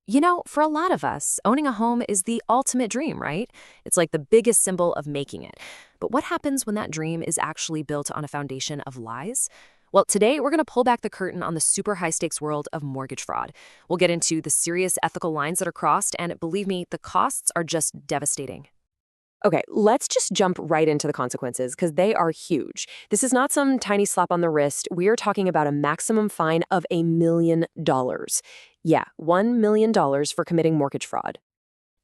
For a lot of us, owning a home is the ultimate dream, right? It's like the biggest symbol of making it. But what happens when that dream is actually built on a foundation of lies? Well, today we're going to pull back the curtain on the super high stakes world of mortgage fraud. We'll get into the serious ethical lines that are crossed, and believe me, the costs are just devastating. Okay, let's just jump right into the consequences because they are huge. This is not some tiny slap on the wrist. We are talking about a maximum fine of $1 million. Yeah, $1 million for committing mortgage fraud.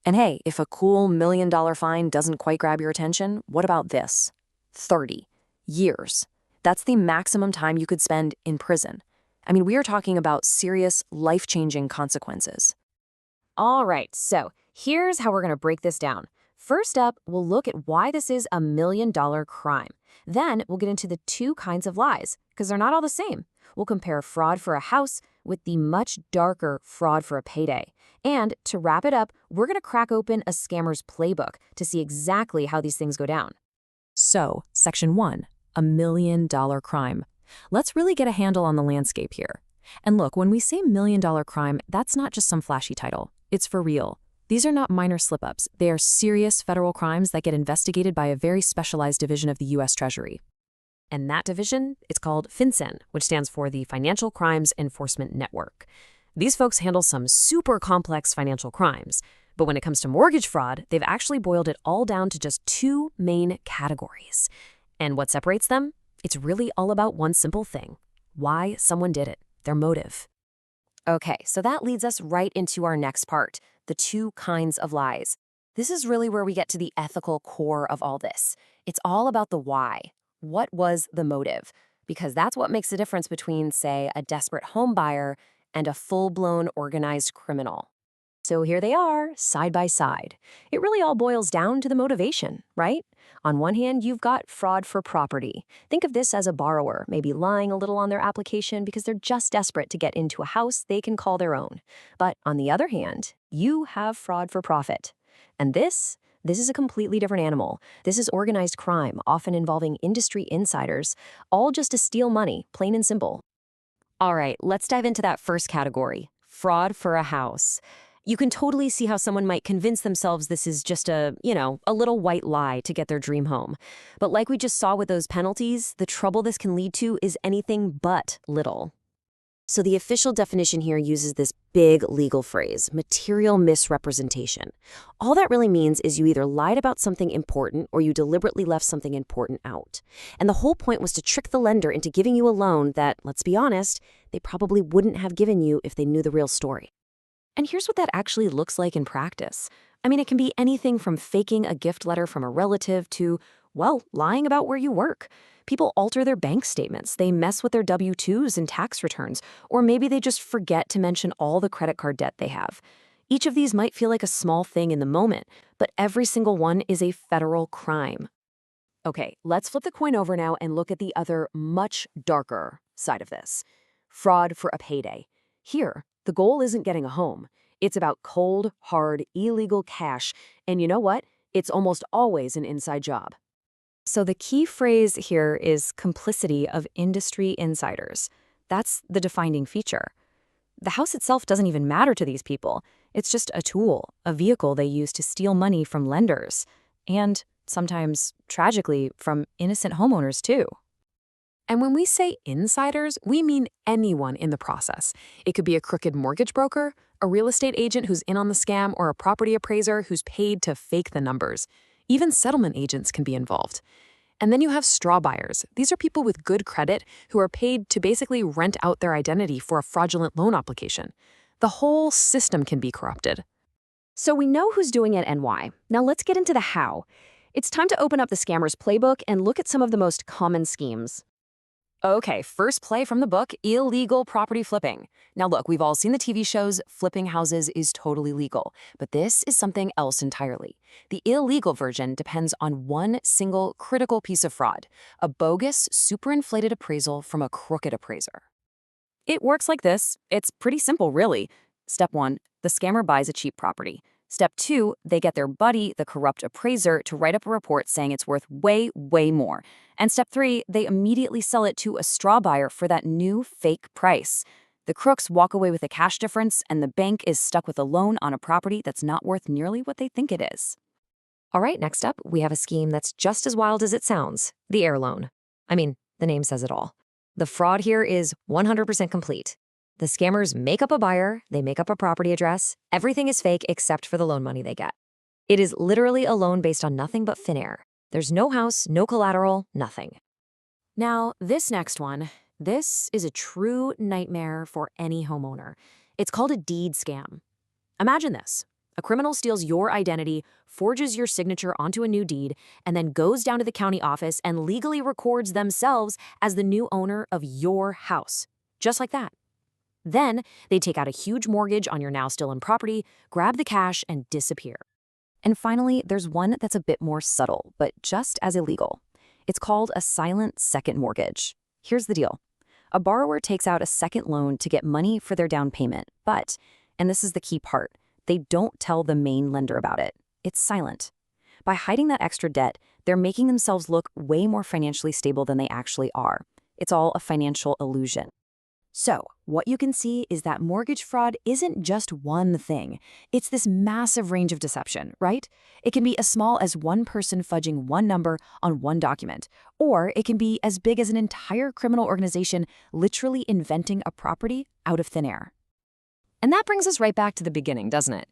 And hey, if a cool $1 million fine doesn't quite grab your attention, what about this? 30 years. That's the maximum time you could spend in prison. I mean, we are talking about serious, life-changing consequences. All right, so here's how we're going to break this down. First up, we'll look at why this is $1 million crime. Then we'll get into the two kinds of lies, because they're not all the same. We'll compare fraud for a house with the much darker fraud for a payday. And to wrap it up, we're going to crack open a scammer's playbook to see exactly how these things go down. So, Section 1, $1 million crime. Let's really get a handle on the landscape here. And look, when we say $1 million crime, that's not just some flashy title. It's for real. These are not minor slip-ups. They are serious federal crimes that get investigated by a very specialized division of the U.S. Treasury. And that division, it's called FinCEN, which stands for the Financial Crimes Enforcement Network. These folks handle some super complex financial crimes. But when it comes to mortgage fraud, they've actually boiled it all down to just two main categories. And what separates them? It's really all about one simple thing: why someone did it, their motive. Okay, so that leads us right into our next part, the two kinds of lies. This is really where we get to the ethical core of all this. It's all about the why. What was the motive? Because that's what makes the difference between, say, a desperate home buyer and a full-blown organized criminal. So here they are, side by side. It really all boils down to the motivation, right? On one hand, you've got fraud for property. Think of this as a borrower, maybe lying a little on their application because they're just desperate to get into a house they can call their own. But on the other hand, you have fraud for profit. And this is a completely different animal. This is organized crime, often involving industry insiders, all just to steal money, plain and simple. All right, let's dive into that first category, fraud for a house. You can totally see how someone might convince themselves this is just a little white lie to get their dream home. But like we just saw with those penalties, the trouble this can lead to is anything but little. So the official definition here uses this big legal phrase, material misrepresentation. All that really means is you either lied about something important or you deliberately left something important out. And the whole point was to trick the lender into giving you a loan that, let's be honest, they probably wouldn't have given you if they knew the real story. And here's what that actually looks like in practice. I mean, it can be anything from faking a gift letter from a relative to, well, lying about where you work. People alter their bank statements, they mess with their W-2s and tax returns, or maybe they just forget to mention all the credit card debt they have. Each of these might feel like a small thing in the moment, but every single one is a federal crime. Okay, let's flip the coin over now and look at the other, much darker side of this. Fraud for a payday. Here, the goal isn't getting a home. It's about cold, hard, illegal cash, and you know what? It's almost always an inside job. So the key phrase here is complicity of industry insiders. That's the defining feature. The house itself doesn't even matter to these people. It's just a tool, a vehicle they use to steal money from lenders. And sometimes, tragically, from innocent homeowners too. And when we say insiders, we mean anyone in the process. It could be a crooked mortgage broker, a real estate agent who's in on the scam, or a property appraiser who's paid to fake the numbers. Even settlement agents can be involved. And then you have straw buyers. These are people with good credit who are paid to basically rent out their identity for a fraudulent loan application. The whole system can be corrupted. So we know who's doing it and why. Now let's get into the how. It's time to open up the scammer's playbook and look at some of the most common schemes. Okay, first play from the book, illegal property flipping. Now look, we've all seen the TV shows, flipping houses is totally legal, but this is something else entirely. The illegal version depends on one single critical piece of fraud, a bogus, superinflated appraisal from a crooked appraiser. It works like this. It's pretty simple, really. Step 1, the scammer buys a cheap property. Step 2, they get their buddy, the corrupt appraiser, to write up a report saying it's worth way, way more. And step 3, they immediately sell it to a straw buyer for that new fake price. The crooks walk away with a cash difference, and the bank is stuck with a loan on a property that's not worth nearly what they think it is. All right, next up, we have a scheme that's just as wild as it sounds, the air loan. I mean, the name says it all. The fraud here is 100% complete. The scammers make up a buyer, they make up a property address, everything is fake except for the loan money they get. It is literally a loan based on nothing but thin air. There's no house, no collateral, nothing. Now, this next one, this is a true nightmare for any homeowner. It's called a deed scam. Imagine this. A criminal steals your identity, forges your signature onto a new deed, and then goes down to the county office and legally records themselves as the new owner of your house. Just like that. Then, they take out a huge mortgage on your now stolen property, grab the cash, and disappear. And finally, there's one that's a bit more subtle, but just as illegal. It's called a silent second mortgage. Here's the deal. A borrower takes out a second loan to get money for their down payment, but, and this is the key part, they don't tell the main lender about it. It's silent. By hiding that extra debt, they're making themselves look way more financially stable than they actually are. It's all a financial illusion. So, what you can see is that mortgage fraud isn't just one thing. It's this massive range of deception, right? It can be as small as one person fudging one number on one document, or it can be as big as an entire criminal organization literally inventing a property out of thin air. And that brings us right back to the beginning, doesn't it?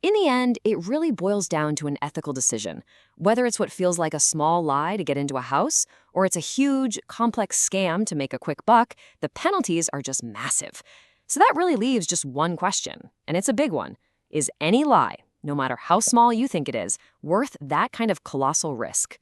In the end, it really boils down to an ethical decision. Whether it's what feels like a small lie to get into a house, or it's a huge, complex scam to make a quick buck, the penalties are just massive. So that really leaves just one question, and it's a big one. Is any lie, no matter how small you think it is, worth that kind of colossal risk?